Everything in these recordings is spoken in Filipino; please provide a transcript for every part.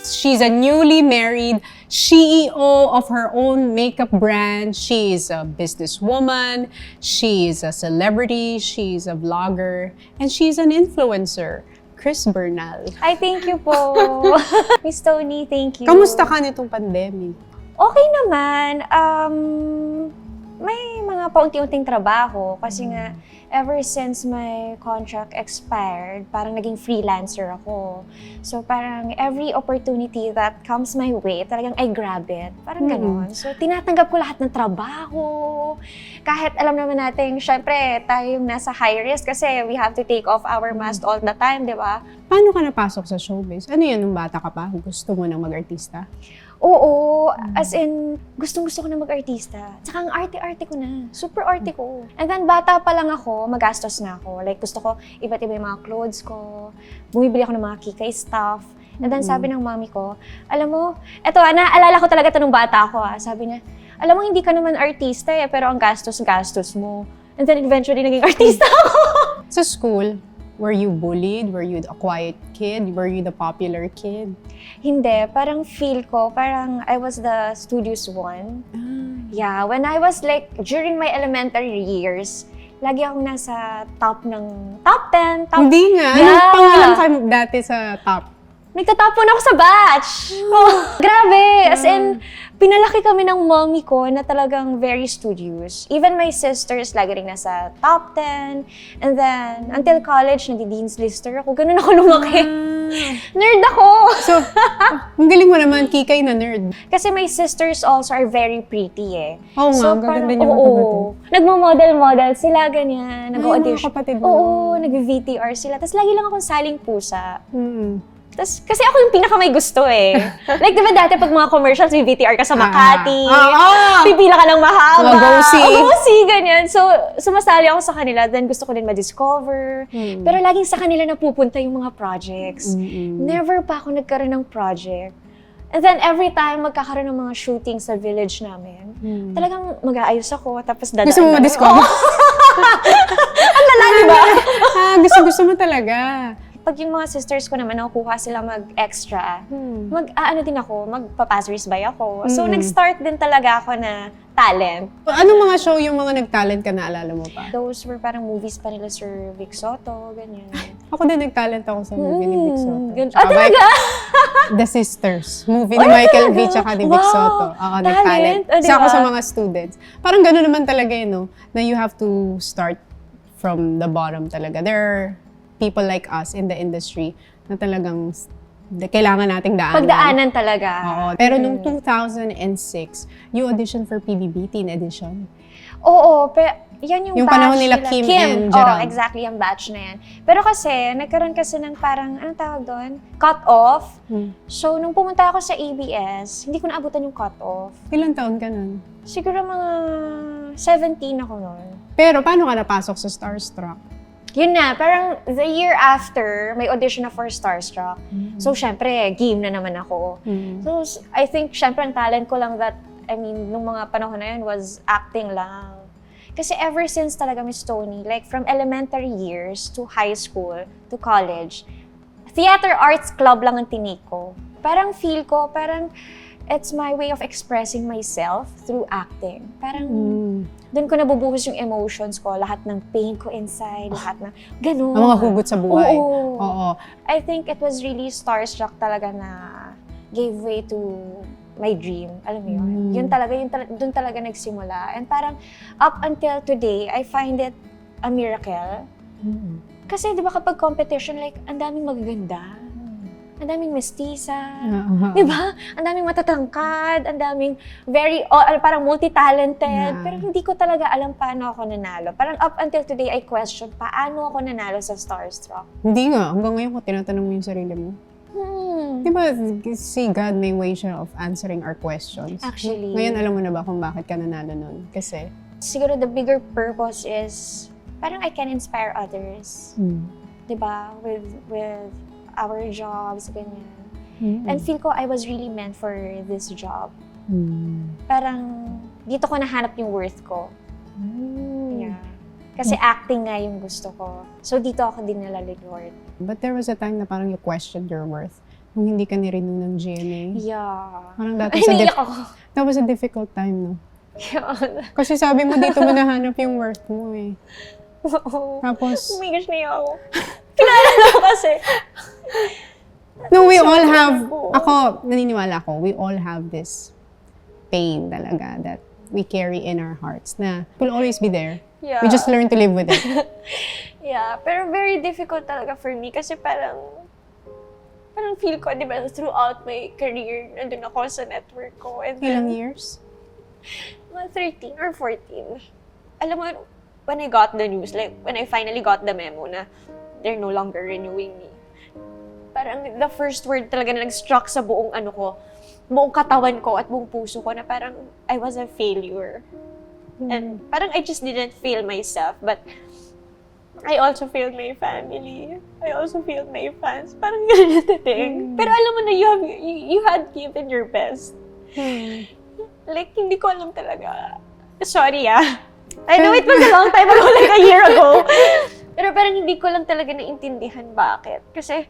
She's a newly married CEO of her own makeup brand. She is a businesswoman. She is a celebrity. She's a vlogger. And she's an influencer. Chris Bernal. Ay, thank you po. Miss Tony, thank you. Kamusta ka nitong pandemic? Okay naman. May mga paunti-unting trabaho kasi nga ever since my contract expired, parang naging freelancer ako. So parang every opportunity that comes my way, talagang I grab it. Parang ganon. So tinatanggap ko lahat ng trabaho. Kahit alam naman natin, syempre tayo yung nasa high risk kasi we have to take off our mask all the time, di ba? Paano ka napasok sa showbiz? Ano yan nung bata ka pa? Gusto mo nang mag-artista? Oo, as in, gustong-gusto ko na mag-artista. Tsaka ang arte-arte ko na. Super arte ko. And then, bata pa lang ako, magastos na ako. Like, gusto ko iba't iba yung mga clothes ko. Bumibili ako ng mga kikay stuff. And then, sabi ng mami ko, alam mo, eto, naalala ko talaga ito nung bata ako. Sabi niya, alam mo, hindi ka naman artista pero ang gastos-gastos mo. And then, eventually, naging artista ako. Sa school, were you bullied? Were you a quiet kid? Were you the popular kid? Hindi, parang feel ko, parang I was the studious one. Yeah, when I was like, during my elementary years, lagi akong nasa top 10, top... Hindi nga. Yeah. Anong pangalan ka dati sa top? Nagtatapon ako sa batch! Grabe! As in, pinalaki kami ng mommy ko na talagang very studious. Even my sisters, lagi rin nasa top 10. And then, until college, nagdi-dean's lister ako. Ganun ako lumaki. Nerd ako! So, ang galing mo naman, kikay na nerd. Kasi my sisters also are very pretty eh. Oo nga, ang gaganda niyo mga kapatid. Nagmo-model sila, ganyan. Nag-audition. Mga kapatid mo. Oo, nag-VTR sila. Tapos lagi lang akong saling pusa. Mm-hmm. Kasi ako yung pinaka may gusto eh. Like, di ba dati pag mga commercials, may VTR ka sa Makati. Pipila ka ng mahaba. Go-see, ganyan. So, sumasali ako sa kanila. Then gusto ko din ma-discover. Pero laging sa kanila napupunta yung mga projects. Never pa ako nagkaroon ng project. And then every time magkakaroon ng mga shooting sa village namin, talagang mag-aayos ako. Tapos dadaan. Gusto mo ma-discover? Ang lala, di ba? Gusto mo talaga. Pag yung mga sisters ko naman, nakukuha sila mag-extra, mag-ano din ako, magpa-passersby ako. So, nag-start din talaga ako na talent. Anong mga show yung mga nag-talent ka, naalala mo pa? Those were parang movies pa nila Sir Vic Soto, ganyan. Ako din nag-talent ako sa movie ni Vic Soto. Talaga? The Sisters. Movie ni Michael V. tsaka ni Vic Soto. Ako nag-talent. Isa ako sa mga students. Parang gano'n naman talaga yun, no? Na you have to start from the bottom talaga. There are people like us in the industry na talagang kailangan nating daanan. Pagdaanan talaga. Oo. Pero nung 2006, you auditioned for PBB Teen Edition. Oo, pero yan yung batch panahon nila Kim and Gerald. Oh, exactly, yung batch na yan. Pero kasi, nagkaroon kasi ng parang, anong tawag doon? Cut-off. So, nung pumunta ako sa ABS, hindi ko naabutan yung cut-off. Ilang taon ka nun? Siguro mga 17 ako nun. Pero paano ka napasok sa Starstruck? Yun na, parang the year after, may audition na for Starstruck. So, syempre, game na naman ako. So, I think, syempre, ang talent ko lang nung mga panahon na yun was acting lang. Kasi ever since talaga, Miss Tony, like from elementary years to high school to college, theater arts club lang ang tinik ko. Parang feel ko, parang it's my way of expressing myself through acting. Parang doon ko nabubuhos yung emotions ko, lahat ng pain ko inside, lahat ng gano'n. Ang mga hugot sa buhay. Oo. I think it was really Starstruck talaga na gave way to my dream. Alam mo yun? Doon talaga nagsimula. And parang up until today, I find it a miracle. Kasi di ba kapag competition, like, ang daming magaganda. Ang daming mestiza, di ba? Ang daming matatangkad, ang daming parang multi-talented. Pero hindi ko talaga alam paano ako nanalo. Parang up until today, I question, paano ako nanalo sa Starstruck? Hindi nga. Hanggang ngayon ko tinatanong mo yung sarili mo. Di ba, si God may way siya of answering our questions. Actually. Ngayon alam mo na ba kung bakit ka nanalo nun? Kasi? Siguro the bigger purpose is, parang I can inspire others. Di ba? With our jobs, ganyan. And feel ko I was really meant for this job. Parang dito ko nahanap yung worth ko. Yeah. Kasi acting nga yung gusto ko. So dito ako dinala ni Lord. But there was a time na parang you questioned your worth. Kung hindi ka ni-renew ng GMA. Yeah. Parang Naiiyak ako. that was a difficult time, no? Yeah. Kasi sabi mo, dito mo nahanap yung worth mo eh. Oo. Tapos, Oh my gosh, naiiyak ako. Pinaalala ko kasi. no, we all Sabi have, ko. ako, naniniwala ko, we all have this pain talaga that we carry in our hearts na will always be there. Yeah. We just learn to live with it. Yeah, pero very difficult talaga for me kasi parang feel ko, di ba, throughout my career, nandun ako sa network ko. And Ilang then, years? mga 13 or 14. Alam mo, when I got the news, like, when I finally got the memo na they're no longer renewing me, parang the first word talaga na nag-struck sa buong ano ko, buong katawan ko at buong puso ko na parang I was a failure. And parang I just didn't fail myself, but I also failed my family. I also failed my fans. Parang ganun na thing. Pero alam mo na you had given your best. Like, hindi ko alam talaga. Sorry I know it was a long time ago, like a year ago. Pero parang hindi ko lang talaga naintindihan bakit. Kasi,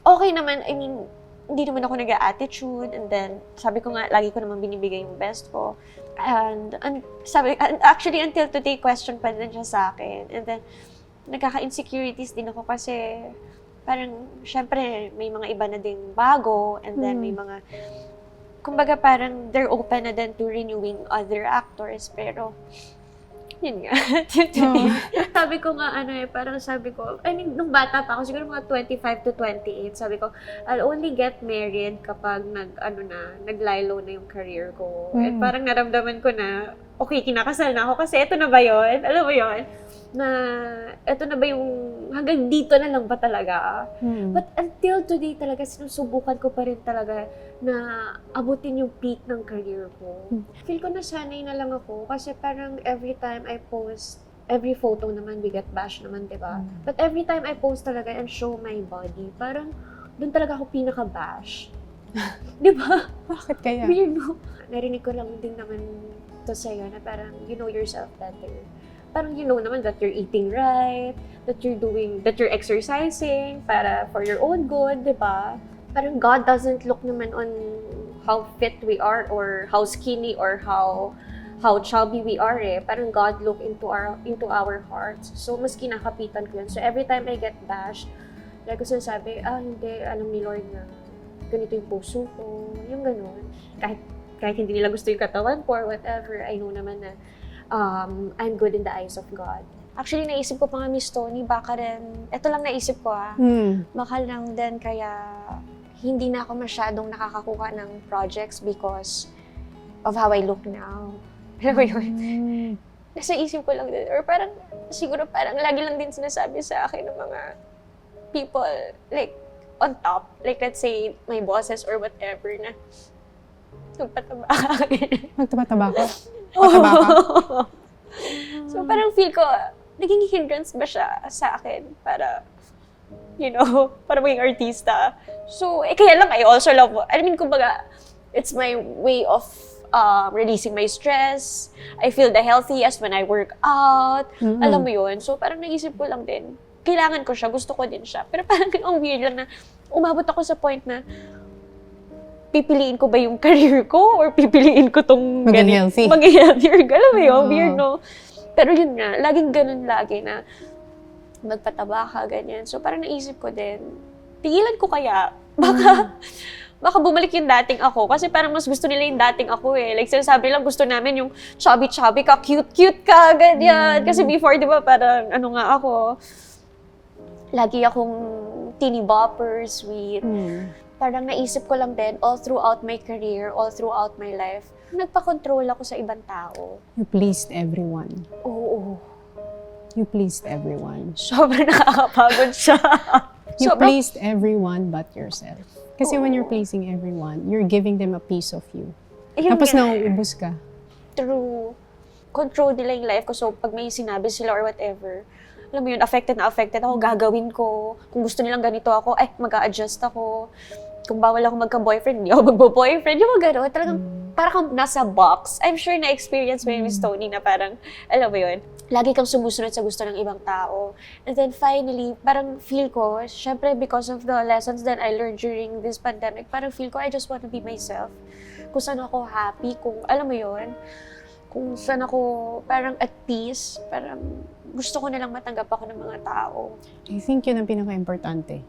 okay naman, I mean, hindi naman ako nag-attitude, and then, sabi ko nga, lagi ko naman binibigay yung best ko. And actually, until today, question pa din siya sa akin. And then, nagkaka-insecurities din ako kasi, parang, syempre, may mga iba na ding bago, and then may mga, kumbaga parang, they're open na din to renewing other actors, pero, yun nga. Sabi ko nga, parang sabi ko, I mean, nung bata pa ako, siguro mga 25 to 28, sabi ko, I'll only get married kapag nag-lie-low na yung career ko. And parang naramdaman ko na, okay, kinakasal na ako kasi eto na ba yun? Alam mo yun? Na, eto na ba yung, hanggang dito na lang ba talaga? But until today talaga, sinusubukan ko pa rin talaga na abutin yung peak ng career ko. Feel ko nasanay na lang ako kasi parang every time I post, every photo naman, we get bash naman, diba? But every time I post talaga and show my body, parang doon talaga ako pinaka-bash. Diba? Bakit kaya? Weird, no? Narinig ko lang din naman to sa'yo na parang you know yourself better. Parang you know naman that you're eating right, that you're exercising for your own good, diba? Parang God doesn't look naman on how fit we are or how skinny or how chubby we are eh. Parang God look into our hearts. So, mas kinakapitan ko yun. So, every time I get bashed, like ko sinasabi, hindi, alam ni Lord na ganito yung puso ko, yung ganun. Kahit hindi nila gusto yung katawan ko or whatever, I know naman na I'm good in the eyes of God. Actually, naisip ko pa nga, Miss Tony, baka rin, eto lang naisip ko baka lang din kaya hindi na ako masyadong nakakakuha ng projects because of how I look now. Alam mo yun? Nasa isip ko lang din. Or parang, siguro parang lagi lang din sinasabi sa akin ng mga people, like, on top. Like, let's say, my bosses or whatever na, magpataba ka. Magtaba-taba ka? Pataba ka? So, parang feel ko, naging hindrance ba siya sa akin para, para maging artista. So, kaya lang, I also love, kumbaga, it's my way of releasing my stress. I feel the healthiest when I work out. Alam mo yun? So, parang naisip ko lang din, kailangan ko siya, gusto ko din siya. Pero parang ang weird lang na, umabot ako sa point na, pipiliin ko ba yung career ko or pipiliin ko tong maging healthy. Maging healthier. Alam mo yun? Weird, no? Pero yun nga, laging ganun lagi na magpataba ka, ganyan. So, parang naisip ko din, tigilan ko kaya? Baka bumalik yung dating ako. Kasi parang mas gusto nila yung dating ako eh. Like, sinasabi lang, gusto namin yung chubby-chubby ka, cute-cute ka, ganyan. Kasi before, di ba, parang nga ako, lagi akong teeny bopper, sweet. Parang naisip ko lang din, all throughout my career, all throughout my life, nagpa-control ako sa ibang tao. You pleased everyone. Oo. You pleased everyone. Sobrang nakakapagod siya. You pleased everyone but yourself. Kasi when you're pleasing everyone, you're giving them a piece of you. Tapos nauubos ka. True. Control nila yung life ko. So, pag may sinabi sila or whatever, alam mo yun, affected ako, gagawin ko. Kung gusto nilang ganito ako, mag-a-adjust ako. Kung bawal ako magka-boyfriend, hindi ako magbo-boyfriend. Yung mga gano'n, talagang parang nasa box. I'm sure na-experience mo yung Miss Tony na parang, alam mo yun, lagi kang sumusunod sa gusto ng ibang tao. And then finally, parang feel ko, syempre because of the lessons that I learned during this pandemic, parang feel ko I just want to be myself. Kung saan ako happy, kung alam mo yon, kung saan ako parang at peace, parang gusto ko nilang matanggap ako ng mga tao. I think yun ang pinaka-importante.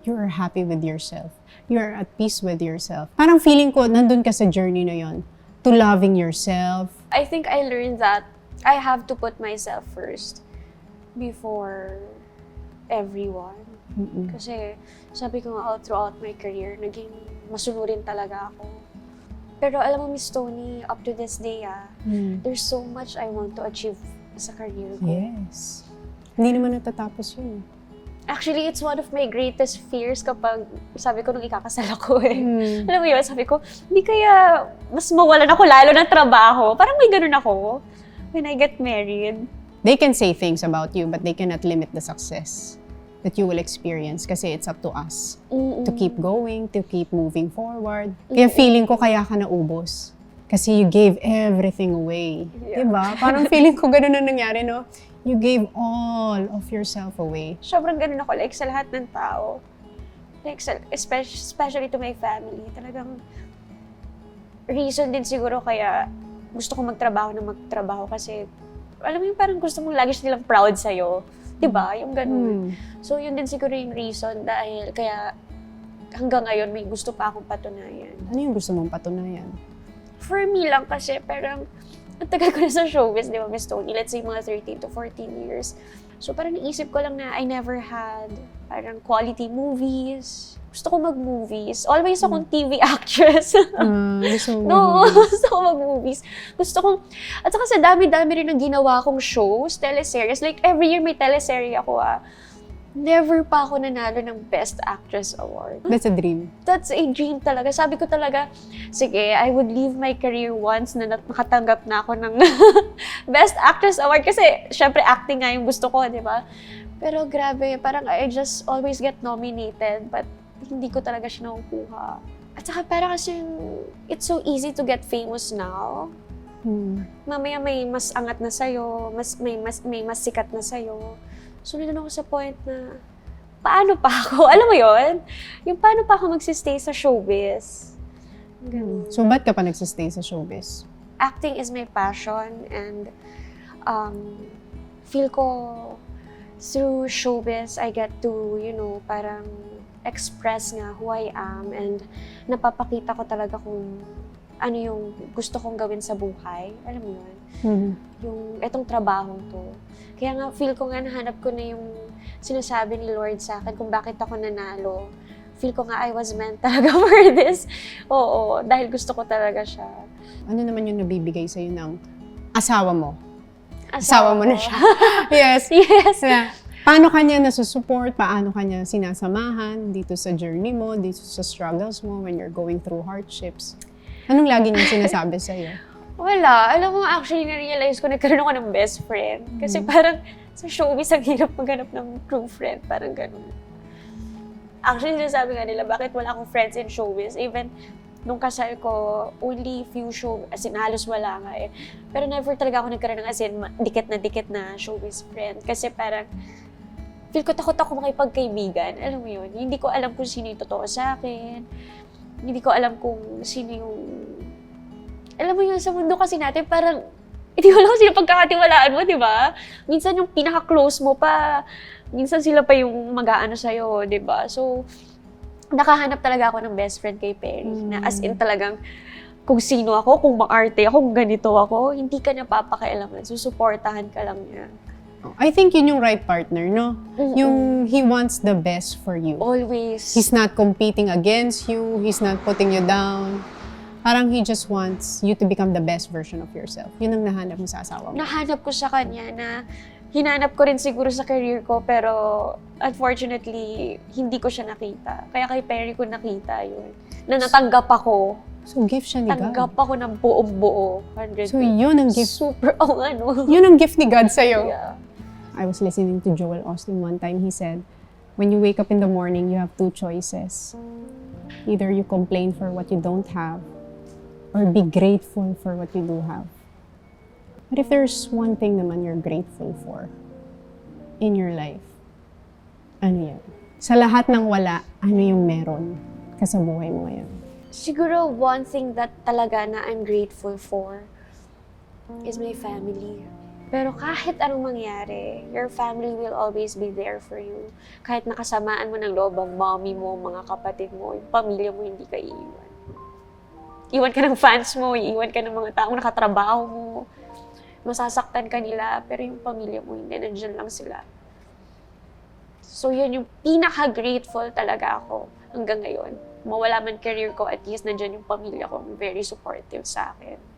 You are happy with yourself. You are at peace with yourself. Parang feeling ko, nandun ka sa journey na yon, to loving yourself. I think I learned that I have to put myself first before everyone. Mm-mm. Kasi sabi ko nga all throughout my career, naging masunurin talaga ako. Pero alam mo, Miss Tony, up to this day, there's so much I want to achieve sa career ko. Yes. Hindi naman natatapos yun. Actually, it's one of my greatest fears kapag, sabi ko nung ikakasal ako Alam mo yun, sabi ko, hindi kaya mas mawalan ako lalo ng trabaho. Parang may ganun ako when I get married. They can say things about you, but they cannot limit the success that you will experience kasi it's up to us to keep going, to keep moving forward. Kaya feeling ko kaya ka naubos. Kasi you gave everything away. Yeah. Diba? Parang feeling ko ganun na nangyari, no? You gave all of yourself away. Sobrang ganun ako, like sa lahat ng tao. Like, especially to my family. Talagang reason din siguro kaya gusto ko magtrabaho kasi alam mo yung parang gusto mong lagi silang proud sa'yo. Diba? Yung ganun. So, yun din siguro yung reason dahil kaya hanggang ngayon may gusto pa akong patunayan. Ano yung gusto mong patunayan? For me lang kasi parang ang tagal ko na sa showbiz, di ba, Miss Tony? Let's say mga 13 to 14 years. So parang naisip ko lang na I never had parang quality movies. Gusto ko mag-movies. Always akong TV actress. Gusto mo No, mag-movies? gusto ko mag-movies. Gusto kong, at saka sa dami-dami rin ang ginawa kong shows, teleseries. Like every year may teleserye ako Never pa ako nanalo ng Best Actress Award. That's a dream. That's a dream talaga. Sabi ko talaga, sige, I would leave my career once na makatanggap na ako ng Best Actress Award. Kasi, syempre, acting nga yung gusto ko, di ba? Pero grabe, parang I just always get nominated, but hindi ko talaga siya nakukuha. At saka parang kasi it's so easy to get famous now. Mamaya may mas angat na sa'yo, may mas sikat na sa'yo. So, nandun ako sa point na, paano pa ako? Alam mo yon? Yung paano pa ako magsistay sa showbiz? Ganun. So, ba't ka pa nagsistay sa showbiz? Acting is my passion and feel ko through showbiz, I get to, parang express nga who I am and napapakita ko talaga kung ano yung gusto kong gawin sa buhay. Alam mo yun? Yung etong trabahong to. Kaya nga, feel ko nga nahanap ko na yung sinasabi ni Lord sa akin kung bakit ako nanalo. Feel ko nga I was meant talaga for this. Oo, dahil gusto ko talaga siya. Ano naman yung nabibigay sa'yo ng asawa mo? Asawa mo na siya. Yes. Yes. Yeah. Paano kanya nasusupport? Paano kanya sinasamahan dito sa journey mo, dito sa struggles mo when you're going through hardships? Anong lagi niya sinasabi sa'yo? Wala. Alam mo, actually, na-realize ko nagkaroon ako ng best friend. Kasi parang sa showbiz, ang hirap maghanap ng true friend. Parang ganun. Actually, sinasabi nga nila, bakit wala akong friends in showbiz? Even nung kasal ko, only few as in halos wala nga eh. Pero never talaga ako nagkaroon ng as in dikit na showbiz friend. Kasi parang, feel ko takot ako makipagkaibigan. Alam mo yun? Hindi ko alam kung sino yung totoo sa akin. Hindi ko alam kung sino yung... Alam mo yun, sa mundo kasi natin, parang, hindi ko alam kung sino pagkakatiwalaan mo, di ba? Minsan yung pinaka-close mo pa, minsan sila pa yung mag-aano sa'yo, di ba? So, nakahanap talaga ako ng best friend kay Perry, na as in talagang, kung sino ako, kung maarte ako, kung ganito ako, hindi ka napapakailaman. Susuportahan ka lang niya. I think yun yung right partner, no? Yung he wants the best for you. Always. He's not competing against you. He's not putting you down. Parang he just wants you to become the best version of yourself. Yun ang nahanap mo sa asawa mo. Nahanap ko sa kanya na hinanap ko rin siguro sa career ko, pero unfortunately, hindi ko siya nakita. Kaya kay Perry ko nakita yun. Na natanggap ako. So, gift siya ni God. Tanggap ako ng buong-buo. 100%. So, yun ang gift. Super, Yun ang gift ni God sa'yo. Yeah. I was listening to Joel Austin one time. He said, when you wake up in the morning, you have two choices. Either you complain for what you don't have, or be grateful for what you do have. But if there's one thing naman you're grateful for in your life, ano yan? Sa lahat ng wala, ano yung meron ka sa buhay mo ngayon? Siguro one thing that talaga na I'm grateful for is my family. Pero kahit anong mangyari, your family will always be there for you. Kahit nakasamaan mo ng loob ang mommy mo, mga kapatid mo, yung pamilya mo, hindi ka iiwan. Iwan ka ng fans mo, iiwan ka ng mga taong nakatrabaho mo, masasaktan ka nila, pero yung pamilya mo, hindi, nandiyan lang sila. So yun yung pinaka-grateful talaga ako hanggang ngayon. Mawala man career ko, at least nandiyan yung pamilya ko, very supportive sa akin.